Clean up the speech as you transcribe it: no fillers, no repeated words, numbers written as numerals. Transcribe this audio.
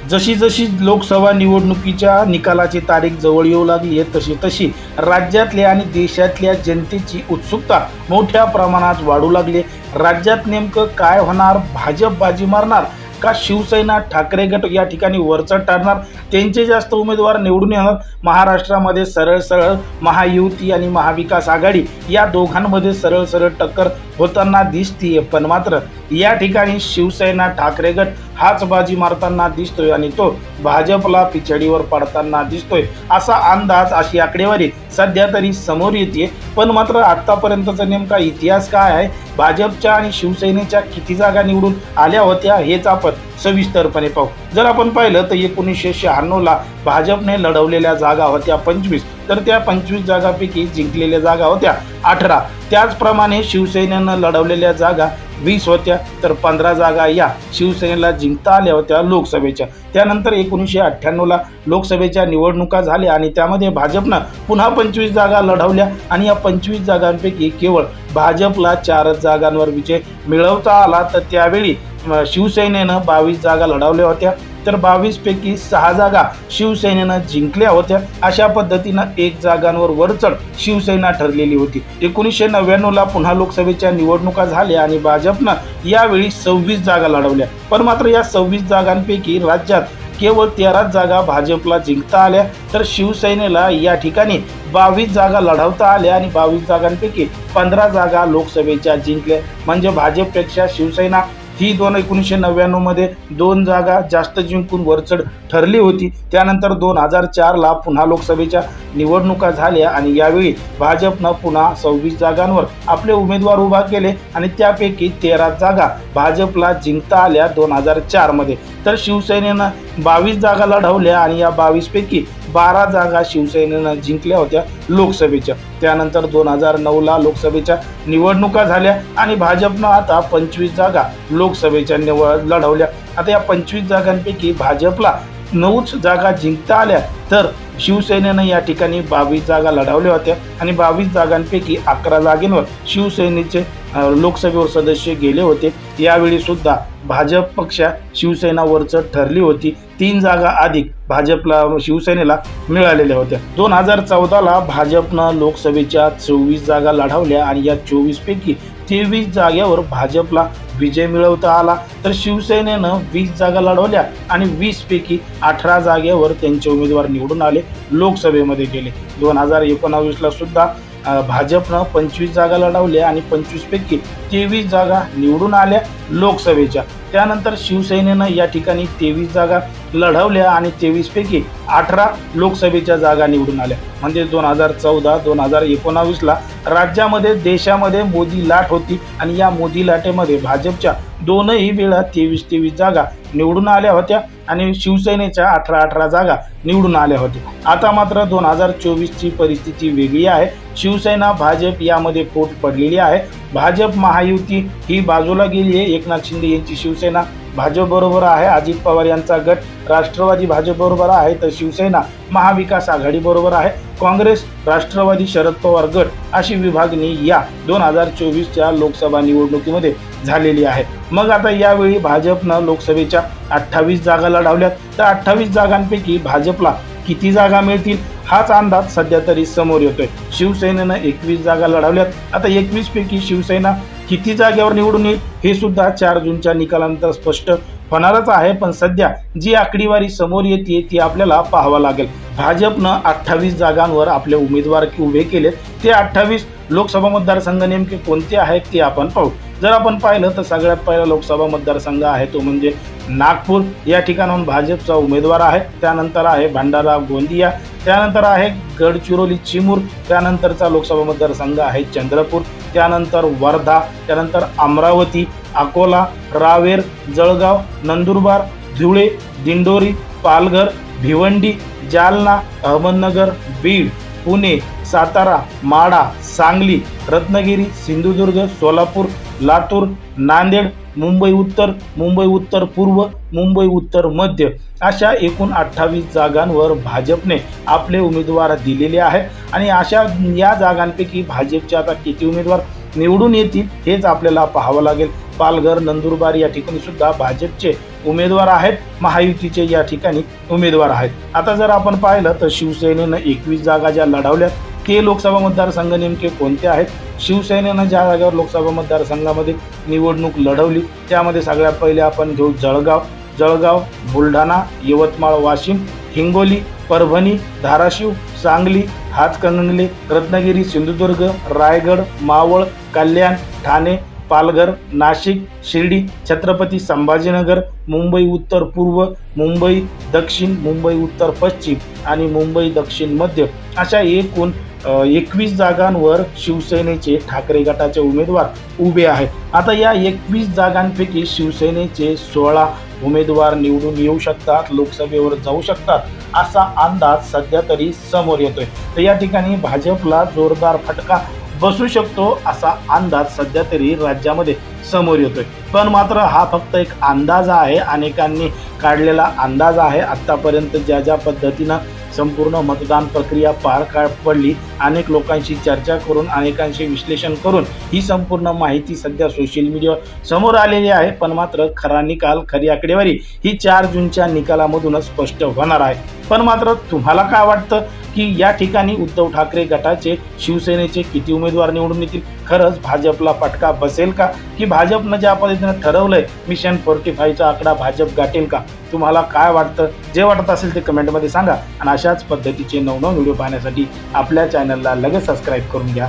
जशी जशी लोकसभा निवडणुकीच्या निकालाची तारीख जवळ येऊ लागली आहे तशी तशी राज्यातल्या आणि देशातल्या जनतेची उत्सुकता मोठ्या प्रमाणात वाढू लागली। राज्यात नेमकं काय होणार? भाजप बाजी मारणार का शिवसेना ठाकरे गट या ठिकाणी वरचढ ठरणार? त्यांचे जास्त उमेदवार निवडून येणार? महाराष्ट्रामध्ये सरळ सरळ महायुती आणि महाविकास आघाडी या दोघांमध्ये सरळ सरळ टक्कर होताना दिसतीये, पण मात्र या ठिकाणी शिवसेना ठाकरे गट हाच बाजी मारताना दिसतोय आणि तो भाजपला पिछडीवर पडताना दिसतोय असा अंदाज, अशी आकडेवारी सध्या तरी समोर येते। पण मात्र आतापर्यंतचा नेमका इतिहास काय आहे, भाजपच्या आणि शिवसेनेच्या किती जागा निवडून आल्या होत्या हेच आपण सविस्तरपणे पाहू। जर आपण पाहिलं तर 1996 ला भाजपने लढवलेल्या जागा होत्या 25, तर त्या 25 जागांपैकी जिंकलेल्या जागा होत्या 18। त्याचप्रमाणे शिवसेनेनं लढवलेल्या जागा 20 होत्या, तर 15 जागा या शिवसेनेला जिंकता आल्या होत्या लोकसभेच्या। त्यानंतर 1998 ला लोकसभेच्या निवडणुका झाल्या आणि त्यामध्ये भाजपनं पुन्हा 25 जागा लढवल्या आणि या 25 जागांपैकी केवळ भाजपला 4 जागांवर विजय मिळवता आला। तर त्यावेळी शिवसेनेनं 22 जागा लढवल्या होत्या, तर 22 पैकी 6 जागा शिवसेनेनं जिंकल्या होत्या। अशा पद्धतीनं 1 जागांवर वरचढ शिवसेना ठरलेली होती। 1999 ला पुन्हा लोकसभेच्या निवडणुका झाल्या आणि भाजपनं यावेळी 26 जागा लढवल्या, पण मात्र या 26 जागांपैकी राज्यात केवळ 13 जागा भाजपला जिंकता आल्या, तर शिवसेनेला या ठिकाणी 22 जागा लढवता आल्या आणि 22 जागांपैकी 15 जागा लोकसभेच्या जिंकल्या। म्हणजे भाजपपेक्षा शिवसेना ही 1999 मध्ये 2 जागा जास्त जिंकून वरचढ ठरली होती। त्यानंतर 2004 ला पुन्हा लोकसभेच्या निवडणुका झाल्या आणि यावेळी भाजपनं पुन्हा 26 जागांवर आपले उमेदवार उभा केले आणि त्यापैकी 13 जागा भाजपला जिंकता आल्या 2004 मध्ये, तर शिवसेनेनं 22 जागा लढवल्या आणि या 22 पैकी 12 जागा शिवसेनेनं जिंकल्या होत्या लोकसभेच्या। त्यानंतर 2009 ला लोकसभेच्या निवडणुका झाल्या आणि भाजपनं आता 25 जागा लोकसभेच्या लढवल्या। आता या 25 जागांपैकी भाजपला 9 जागा जिंकता आल्या, तर शिवसेनेनं या ठिकाणी 22 जागा लढवल्या होत्या आणि 22 जागांपैकी 11 जागांवर शिवसेनेचे लोकसभेवर सदस्य गेले होते। यावेळी सुद्धा भाजप पक्ष शिवसेना वरचढ ठरली होती। 3 जागा अधिक भाजपला शिवसेनेला मिळालेल्या होत्या। 2014 ला भाजपनं लोकसभेच्या 24 जागा लढवल्या आणि या 24 पैकी 23 जागेवर भाजपला विजय मिळवता आला, तर शिवसेनेनं 20 जागा लढवल्या आणि 20 पैकी 18 जागेवर त्यांचे उमेदवार निवडून आले, लोकसभेमध्ये गेले। 2019 ला सुद्धा भाजपनं 25 जागा लढवल्या आणि 25 पैकी 23 जागा निवडून आल्या लोकसभेच्या। त्यानंतर शिवसेनेनं या ठिकाणी 23 जागा लढवल्या आणि 23 पैकी 18 लोकसभेच्या जागा निवडून आल्या। म्हणजे 2014 2019 ला राज्यामध्ये देशामध्ये मोदी लाट होती आणि या मोदी लाटेमध्ये भाजपच्या दोनही वेळा 23 जागा निवडून आल्या होत्या आणि शिवसेनेच्या 18 जागा निवडून आल्या होत्या। आता मात्र 2024 ची परिस्थिती वेगळी आहे। शिवसेना भाजप यामध्ये फूट पडलेली आहे। भाजप महायुती ही बाजूला गेली आहे। एकनाथ शिंदे यांची शिवसेना भाजप बरोबर आहे, अजित पवार यांचा गट राष्ट्रवादी भाजप बरोबर आहे, तर शिवसेना महाविकास आघाडी बरोबर आहे। काँग्रेस राष्ट्रवादी शरद पवार गट अशी विभागणी या 2024च्या लोकसभा निवडणुकीमध्ये झालेली आहे। मग आता यावेळी भाजपनं लोकसभेच्या 28 जागा लढवल्यात, तर 28 जागांपैकी भाजपला किती जागा मिळतील हाच अंदाज सध्या तरी समोर येतोय। शिवसेनेनं 21 जागा लढवल्यात। आता 21 पैकी शिवसेना किती जागेवर निवडून येईल हे सुद्धा 4 जूनच्या निकालानंतर स्पष्ट होणारच आहे, पण सध्या जी आकडेवारी समोर येते ती आपल्याला पाहावं लागेल। भाजपनं 28 जागांवर आपले उमेदवार उभे केले, ते 28 लोकसभा मतदारसंघ नेमके कोणते आहेत ते आपण पाहू। जर आपण पाहिलं तर सगळ्यात पहिला लोकसभा मतदारसंघ आहे तो म्हणजे नागपूर। या ठिकाणाहून भाजपचा उमेदवार आहे। त्यानंतर आहे भंडारा गोंदिया, त्यानंतर आहे गडचिरोली चिमूर, त्यानंतरचा लोकसभा मतदारसंघ आहे चंद्रपूर, त्यानंतर वर्धा, त्यानंतर अमरावती, अकोला, रावेर, जळगाव, नंदुरबार, धुळे, दिंडोरी, पालघर, भिवंडी, जालना, अहमदनगर, बीड, पुणे, सातारा, माढा, सांगली, रत्नागिरी, सिंधुदुर्ग, सोलापूर, लातूर, नांदेड, मुंबई उत्तर पूर्व, मुंबई उत्तर मध्य अशा एकूण 28 जागांवर भाजपने आपले उमेदवार दिलेले आहेत आणि अशा या जागांपैकी भाजपचे आता किती उमेदवार निवडून येतील हेच आपल्याला पाहावं लागेल। पालघर, नंदुरबार या ठिकाणी सुद्धा भाजपचे उमेदवार आहेत, महायुतीचे या ठिकाणी उमेदवार आहेत. आता जर आपण पाहिलं तर शिवसेनेनं 21 जागा ज्या लढवल्यात ते लोकसभा मतदारसंघ नेमके कोणते आहेत? शिवसेनेनं ज्या जागेवर लोकसभा मतदारसंघामध्ये निवडणूक लढवली त्यामध्ये सगळ्यात पहिले आपण घेऊ जळगाव, बुलढाणा, यवतमाळ, वाशिम, हिंगोली, परभणी, धाराशिव, सांगली, हातकणंगले, रत्नागिरी, सिंधुदुर्ग, रायगड, मावळ, कल्याण, ठाणे, पालघर, नाशिक, शिर्डी, छत्रपती संभाजीनगर, मुंबई उत्तर पूर्व, मुंबई दक्षिण, मुंबई उत्तर पश्चिम आणि मुंबई दक्षिण मध्य अशा एकूण 21 जागांवर शिवसेनेचे ठाकरे गटाचे उमेदवार उभे आहेत. आता या 21 जागांपैकी शिवसेनेचे 16 उमेदवार निवडून येऊ शकतात, लोकसभेवर जाऊ शकतात असा अंदाज सध्या तरी समोर येतोय. तर या ठिकाणी भाजपला जोरदार फटका बसू शकतो असा अंदाज सध्या तरी राज्यामध्ये समोर येतोय. पण मात्र हा फक्त एक अंदाज आहे, अनेकांनी काढलेला अंदाज आहे. आतापर्यंत ज्या पद्धतीनं संपूर्ण मतदान प्रक्रिया पार पडली, अनेक लोकांशी चर्चा करून, अनेकांशी विश्लेषण करून ही संपूर्ण माहिती सध्या सोशल मीडिया समोर आलेली आहे. पण मात्र खरा निकाल, खरी आकडेवारी ही 4 जूनच्या निकालामधूनच स्पष्ट होणार आहे. पण मात्र तुम्हाला काय वाटतं की या ठिकाणी उद्धव ठाकरे गटाचे शिवसेनेचे किती उमेदवार निवडून येतील? खरंच भाजपला फटका बसेल का, की भाजपनं ज्या पद्धतीनं ठरवलंय मिशन 45चा आकडा भाजप गाठेल का? तुम्हाला काय वाटतं? जे वाटत असेल ते कमेंटमध्ये सांगा आणि अशाच पद्धतीचे नवनवीन व्हिडिओ पाहण्यासाठी आपल्या चॅनलला लगेच सबस्क्राईब करून घ्या.